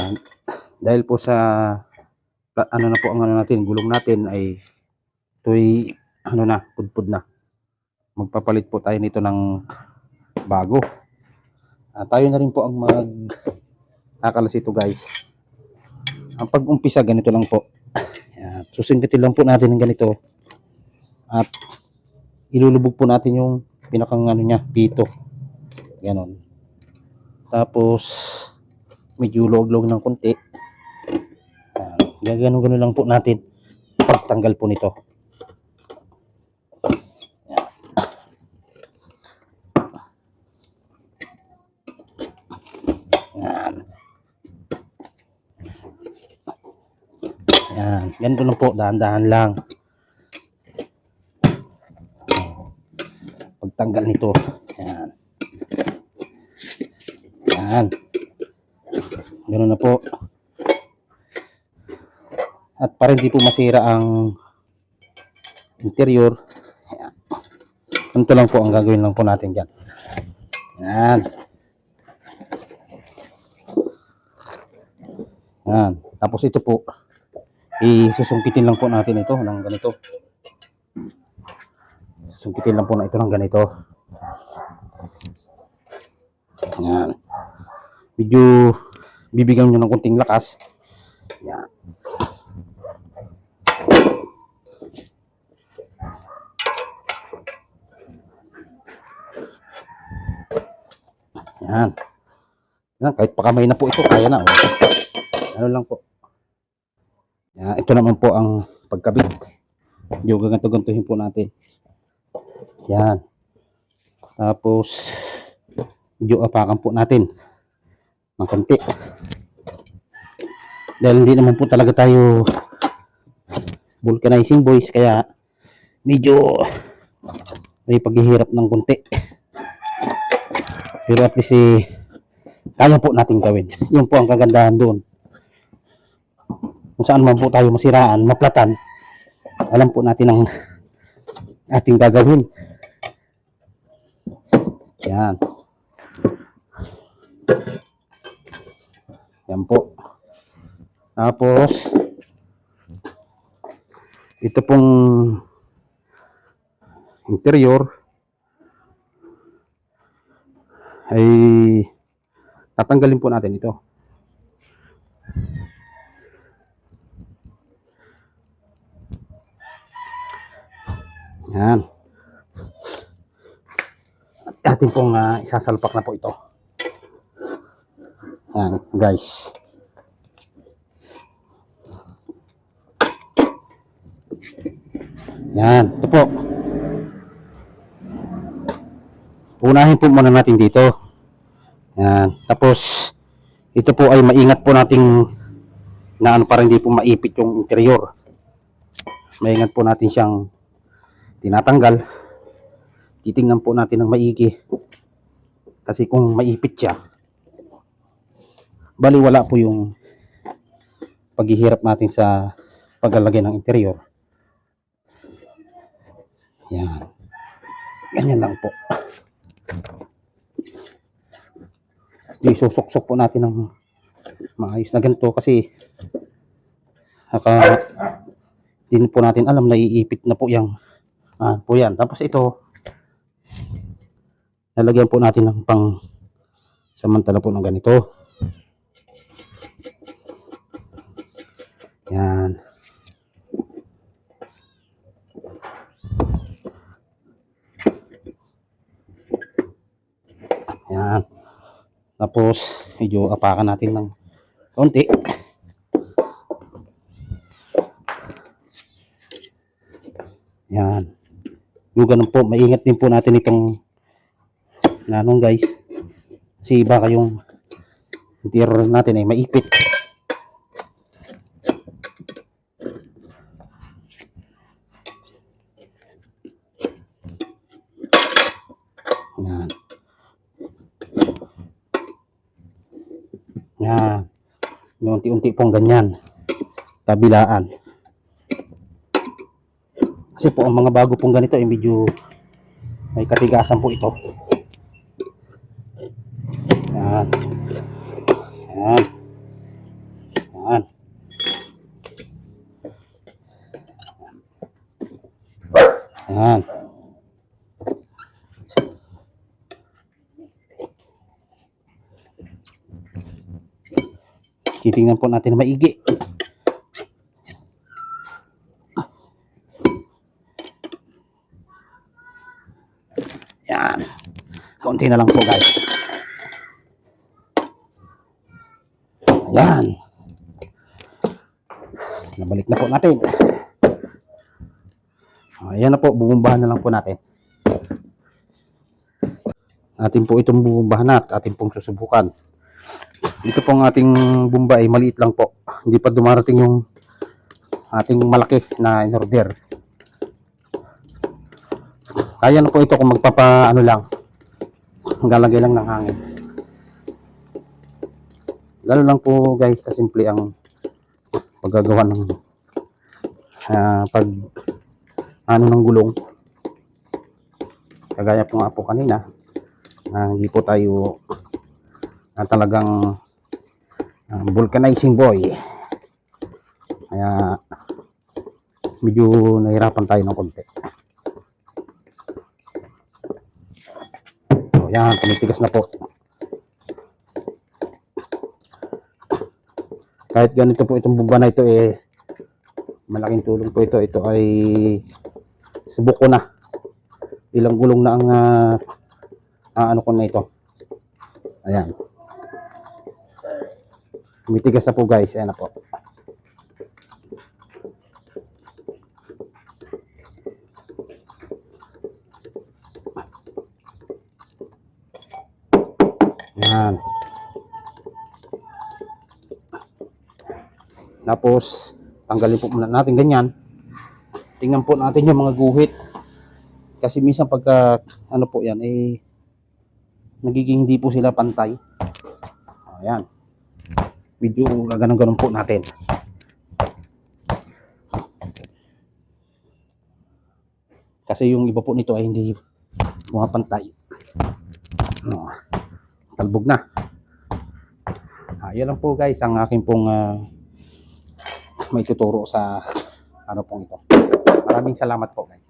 Yan. Dahil po sa ano na po ang ano natin, gulong natin ay ito'y ano na, pudpud na. Magpapalit po tayo nito ng bago. Tayo na rin po ang mag-akalas ito, guys. Ang pag-umpisa ganito lang po. Yan. Susungitin lang po natin ng ganito. At ilulubog po natin yung pinakang ano niya, pito. Ganon. Tapos medyo log-log ng konti. Gagano-gano lang po natin pagtanggal po nito. Yan. Yan. Ganito lang po, dahan-dahan lang. Pagtanggal nito. Yan. Yan. Ganun na po. At para hindi po masira ang interior, yan. Ganito lang po ang gagawin lang po natin dyan. Yan. Yan. Tapos ito po, isusungkitin lang po natin ito ng ganito. Susungkitin lang po na ito ng ganito. Yan. Medyo bibigyan nyo ng konting lakas. Yan. Yan. Yan. Kahit pakamay na po ito, kaya na. Ano lang po. Yan. Ito naman po ang pagkabit. Yung gaganto-gantuhin po natin. Yan. Tapos medyo apakan po natin ng konti. Dahil hindi naman po talaga tayo vulcanizing boys, kaya medyo may paghihirap ng konti. Pero at least kaya po natin gawin. Yun po ang kagandahan doon. Kung saan man po tayo masiraan, maplatan, alam po natin ang ating gagawin. Yan. Yan po. Tapos ito pong interior ay tatanggalin po natin ito. Yan. At atin pong isasalpak na po ito. Yan, guys. Yan, ito po. Unahin po muna natin dito. Yan. Tapos ito po ay maingat po nating na ano para hindi po maipit yung interior. Maingat po natin siyang tinatanggal. Titingnan po natin ng maigi. Kasi kung maipit siya, baliwala po yung paghihirap natin sa paglalagay ng interior. Yan. Ganyan lang po. Isusok-sok po natin ng maayos na ganito kasi hindi po natin alam na iipit na po yung po yan. Tapos ito lalagyan po natin ng pang samantala po ng ganito. Yan. Yan. Tapos medyo apakan natin ng konti. Yan. Yung ganun po, maingat din po natin itong nanong guys. Kasi baka yung interior natin ay maipit. Yan. Yan. Unti-unti pong ganyan. Kabilaan. Kasi po ang mga bago pong ganito ay medyo may katigasan po ito. Yan. Yan. Titingnan po natin maigi. Yan. Konti na lang po guys. Ayan. Nabalik na po natin. Ayan na po, bubumbahan na lang po natin. Atin po itong bubumbahan at atin pong susubukan. Ito pong ating bumba ay maliit lang po. Hindi pa dumarating yung ating malaki na in-order. Kaya na po ito kung magpapa ano lang. Galagay lang ng hangin. Gano'n lang po guys, kasimple ang paggagawa ng pag ano ng gulong. Kagaya po nga po kanina na hindi po tayo talagang vulcanizing boy. Kaya medyo nahirapan tayo ng konti. So, yan, tumitigas na po. Kahit ganito po itong bumba na ito malaking tulong po ito. Ito ay subok ko na. Ilang gulong na ang ano ko na ito. Ayan. Tumitigas na po guys. Ayan na po. Ayan. Tapos, tanggalin po muna natin ganyan. Tingnan po natin yung mga guhit. Kasi minsan pagka, ano po yan, nagiging hindi po sila pantay. Ayan. Medyo ganun-ganun po natin. Kasi yung iba po nito ay hindi pumapantay. Talbog na. Yan lang po guys, ang aking pong may tuturo sa ano pong ito. Maraming salamat po guys.